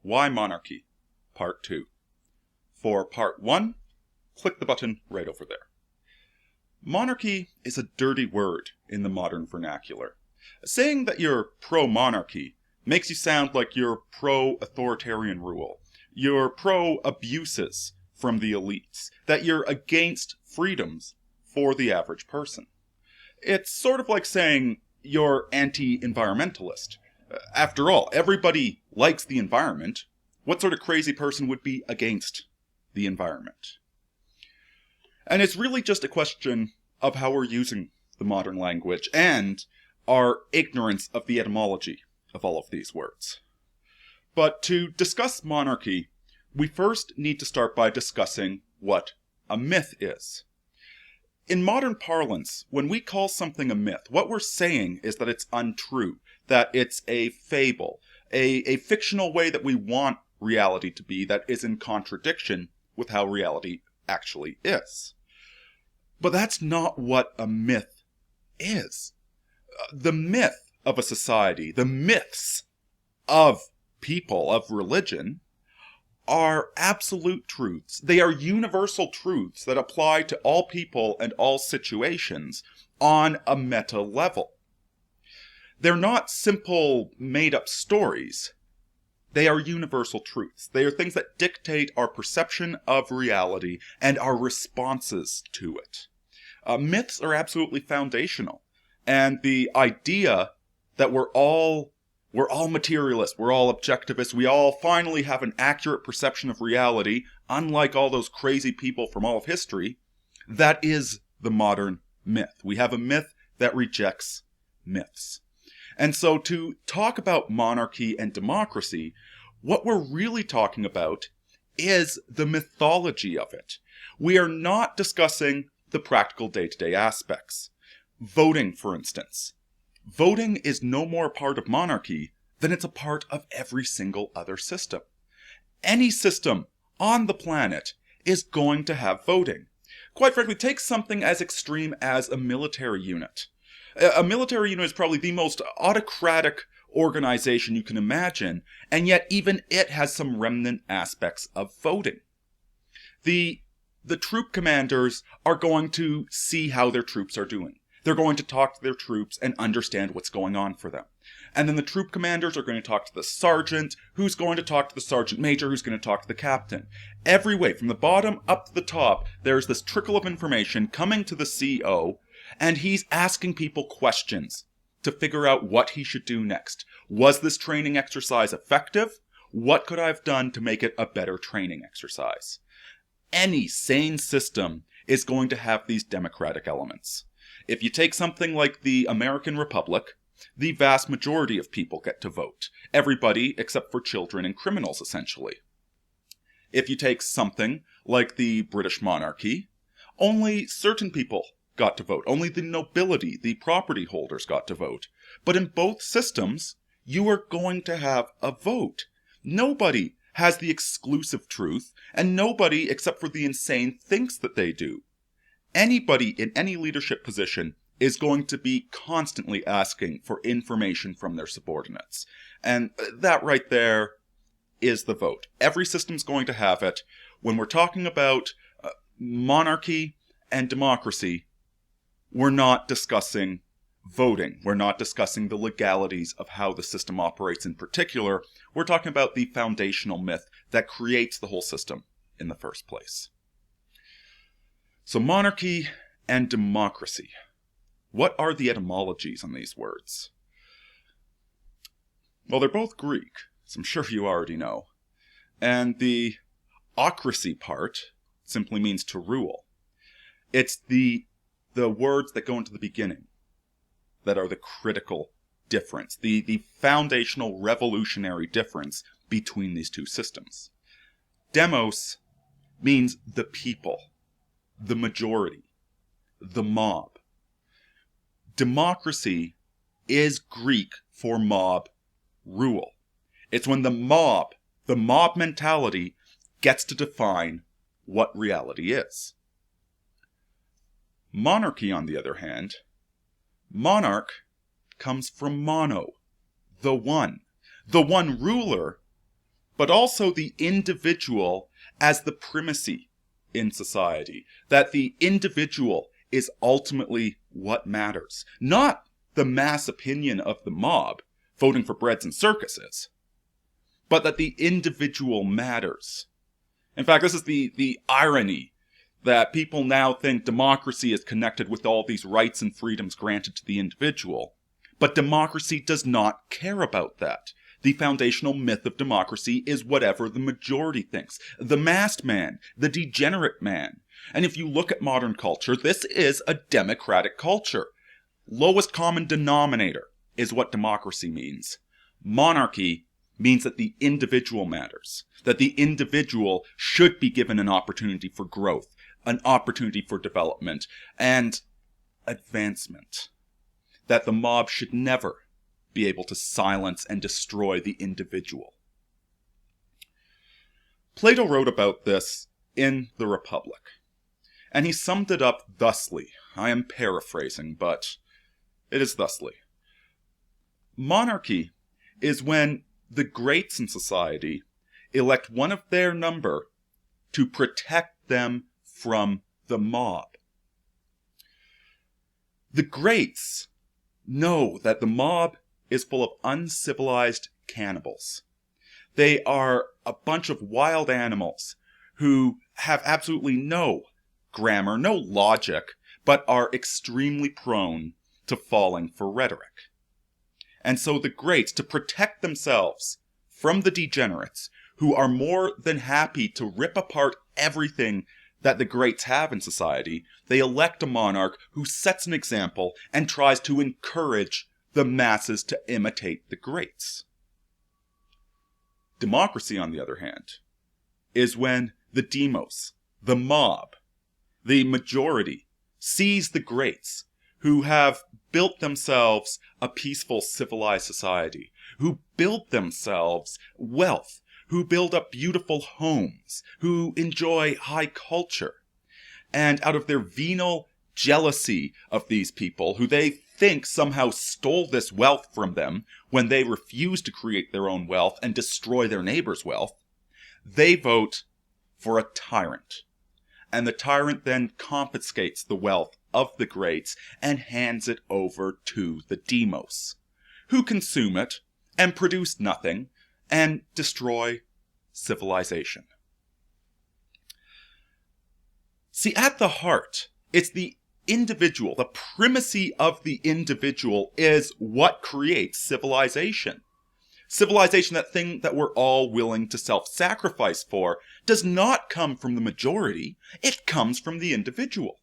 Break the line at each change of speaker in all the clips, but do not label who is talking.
Why Monarchy? Part 2. For Part 1, click the button right over there. Monarchy is a dirty word in the modern vernacular. Saying that you're pro-monarchy makes you sound like you're pro-authoritarian rule. You're pro-abuses from the elites. That you're against freedoms for the average person. It's sort of like saying you're anti-environmentalist. After all, everybody likes the environment. What sort of crazy person would be against the environment? And it's really just a question of how we're using the modern language and our ignorance of the etymology of all of these words. But to discuss monarchy, we first need to start by discussing what a myth is. In modern parlance, when we call something a myth, what we're saying is that it's untrue, that it's a fable, a fictional way that we want reality to be that is in contradiction with how reality actually is. But that's not what a myth is. The myth of a society, the myths of people, of religion, are absolute truths. They are universal truths that apply to all people and all situations on a meta level. They're not simple made-up stories. They are universal truths. They are things that dictate our perception of reality and our responses to it. Myths are absolutely foundational. And the idea that we're all materialists, we're all objectivists, we all finally have an accurate perception of reality, unlike all those crazy people from all of history, that is the modern myth. We have a myth that rejects myths. And so to talk about monarchy and democracy, what we're really talking about is the mythology of it. We are not discussing the practical day-to-day aspects. Voting, for instance. Voting is no more a part of monarchy than it's a part of every single other system. Any system on the planet is going to have voting. Quite frankly, take something as extreme as a military unit. A military unit is probably the most autocratic organization you can imagine, and yet even it has some remnant aspects of voting. The troop commanders are going to see how their troops are doing. They're going to talk to their troops and understand what's going on for them. And then the troop commanders are going to talk to the sergeant, who's going to talk to the sergeant major, who's going to talk to the captain. Every way, from the bottom up to the top, there's this trickle of information coming to the CO, and he's asking people questions to figure out what he should do next. Was this training exercise effective? What could I have done to make it a better training exercise? Any sane system is going to have these democratic elements. If you take something like the American Republic, the vast majority of people get to vote. Everybody except for children and criminals, essentially. If you take something like the British monarchy, only certain people got to vote. Only the nobility, the property holders got to vote. But in both systems, you are going to have a vote. Nobody has the exclusive truth, and nobody, except for the insane, thinks that they do. Anybody in any leadership position is going to be constantly asking for information from their subordinates. And that right there is the vote. Every system's going to have it. When we're talking about monarchy and democracy, we're not discussing voting. We're not discussing the legalities of how the system operates in particular. We're talking about the foundational myth that creates the whole system in the first place. So monarchy and democracy. What are the etymologies on these words? Well, they're both Greek, as I'm sure you already know. And the ocracy part simply means to rule. It's the words that go into the beginning that are the critical difference, the foundational revolutionary difference between these two systems. Demos means the people, the majority, the mob. Democracy is Greek for mob rule. It's when the mob mentality gets to define what reality is. Monarchy, on the other hand, monarch comes from mono, the one ruler but also the individual as the primacy in society. That the individual is ultimately what matters. Not the mass opinion of the mob voting for breads and circuses, but that the individual matters. In fact, this is the irony that people now think democracy is connected with all these rights and freedoms granted to the individual. But democracy does not care about that. The foundational myth of democracy is whatever the majority thinks. The masked man, the degenerate man. And if you look at modern culture, this is a democratic culture. Lowest common denominator is what democracy means. Monarchy means that the individual matters. That the individual should be given an opportunity for growth, an opportunity for development, and advancement. That the mob should never be able to silence and destroy the individual. Plato wrote about this in the Republic, and he summed it up thusly. I am paraphrasing, but it is thusly. Monarchy is when the greats in society elect one of their number to protect them from the mob. The greats know that the mob is full of uncivilized cannibals. They are a bunch of wild animals who have absolutely no grammar, no logic, but are extremely prone to falling for rhetoric. And so the greats, to protect themselves from the degenerates, who are more than happy to rip apart everything that the greats have in society, they elect a monarch who sets an example and tries to encourage the masses to imitate the greats. Democracy, on the other hand, is when the demos, the mob, the majority, sees the greats who have built themselves a peaceful, civilized society, who build themselves wealth, who build up beautiful homes, who enjoy high culture. And out of their venal jealousy of these people, who they think somehow stole this wealth from them when they refuse to create their own wealth and destroy their neighbor's wealth, they vote for a tyrant. And the tyrant then confiscates the wealth of the greats and hands it over to the demos, who consume it and produce nothing and destroy civilization. See, at the heart, it's the individual. The primacy of the individual is what creates civilization. Civilization, that thing that we're all willing to self-sacrifice for, does not come from the majority. It comes from the individual.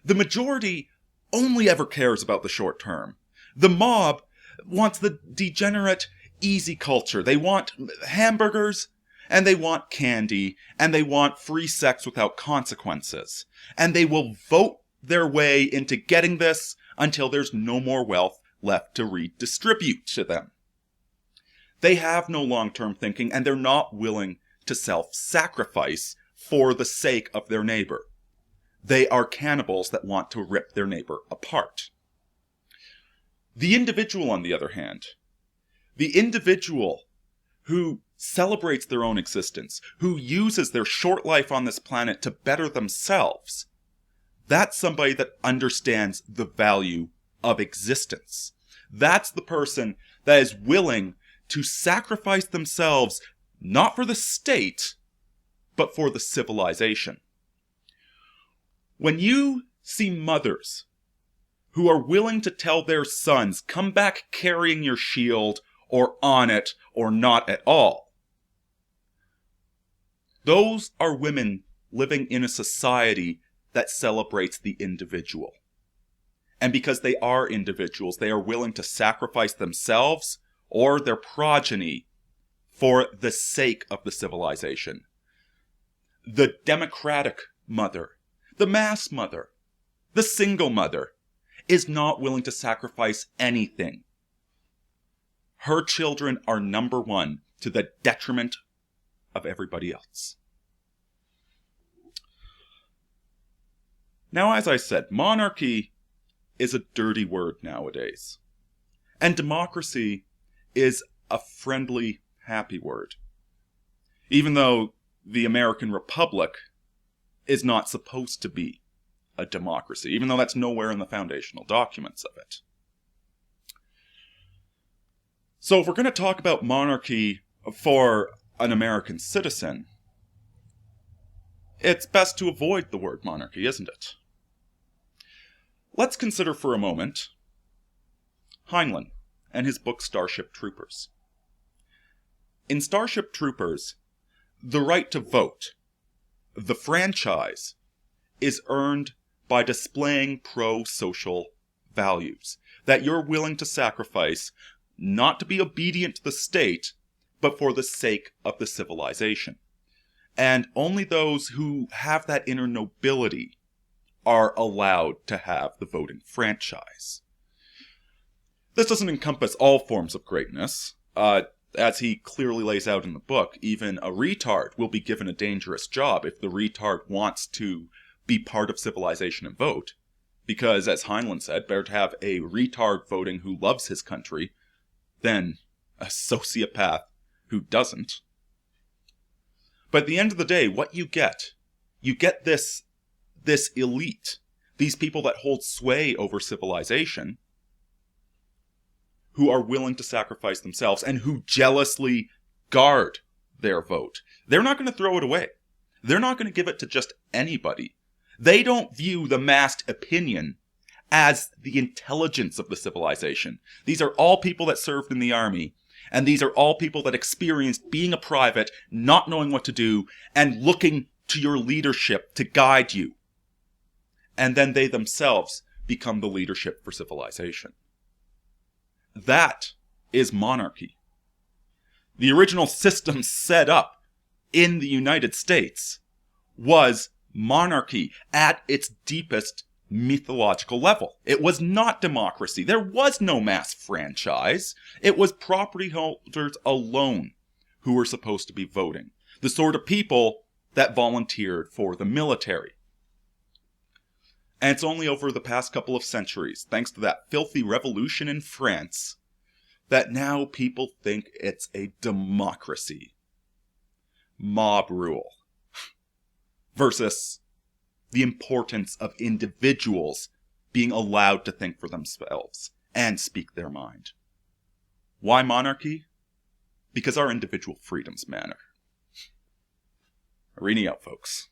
The majority only ever cares about the short term. The mob wants the degenerate, easy culture. They want hamburgers, and they want candy, and they want free sex without consequences. And they will vote their way into getting this until there's no more wealth left to redistribute to them. They have no long-term thinking, and they're not willing to self-sacrifice for the sake of their neighbor. They are cannibals that want to rip their neighbor apart. The individual, on the other hand, the individual who celebrates their own existence, who uses their short life on this planet to better themselves, that's somebody that understands the value of existence. That's the person that is willing to sacrifice themselves, not for the state, but for the civilization. When you see mothers who are willing to tell their sons, come back carrying your shield, or on it, or not at all, those are women living in a society that celebrates the individual. And because they are individuals, they are willing to sacrifice themselves or their progeny for the sake of the civilization. The democratic mother, the mass mother, the single mother, is not willing to sacrifice anything. Her children are number one to the detriment of everybody else. Now, as I said, monarchy is a dirty word nowadays. And democracy is a friendly, happy word. Even though the American Republic is not supposed to be a democracy, even though that's nowhere in the foundational documents of it. So if we're going to talk about monarchy for an American citizen, it's best to avoid the word monarchy, isn't it? Let's consider for a moment Heinlein and his book Starship Troopers. In Starship Troopers, the right to vote, the franchise, is earned by displaying pro-social values that you're willing to sacrifice not to be obedient to the state, but for the sake of the civilization. And only those who have that inner nobility are allowed to have the voting franchise. This doesn't encompass all forms of greatness. As he clearly lays out in the book, even a retard will be given a dangerous job if the retard wants to be part of civilization and vote. Because, as Heinlein said, better to have a retard voting who loves his country than a sociopath who doesn't. But at the end of the day, what you get this elite, these people that hold sway over civilization, who are willing to sacrifice themselves and who jealously guard their vote. They're not going to throw it away. They're not going to give it to just anybody. They don't view the massed opinion as the intelligence of the civilization. These are all people that served in the army, and these are all people that experienced being a private, not knowing what to do, and looking to your leadership to guide you. And then they themselves become the leadership for civilization. That is monarchy. The original system set up in the United States was monarchy at its deepest mythological level. It was not democracy. There was no mass franchise. It was property holders alone who were supposed to be voting. The sort of people that volunteered for the military. And it's only over the past couple of centuries, thanks to that filthy revolution in France, that now people think it's a democracy. Mob rule. Versus the importance of individuals being allowed to think for themselves and speak their mind. Why monarchy? Because our individual freedoms matter. Irini out, folks.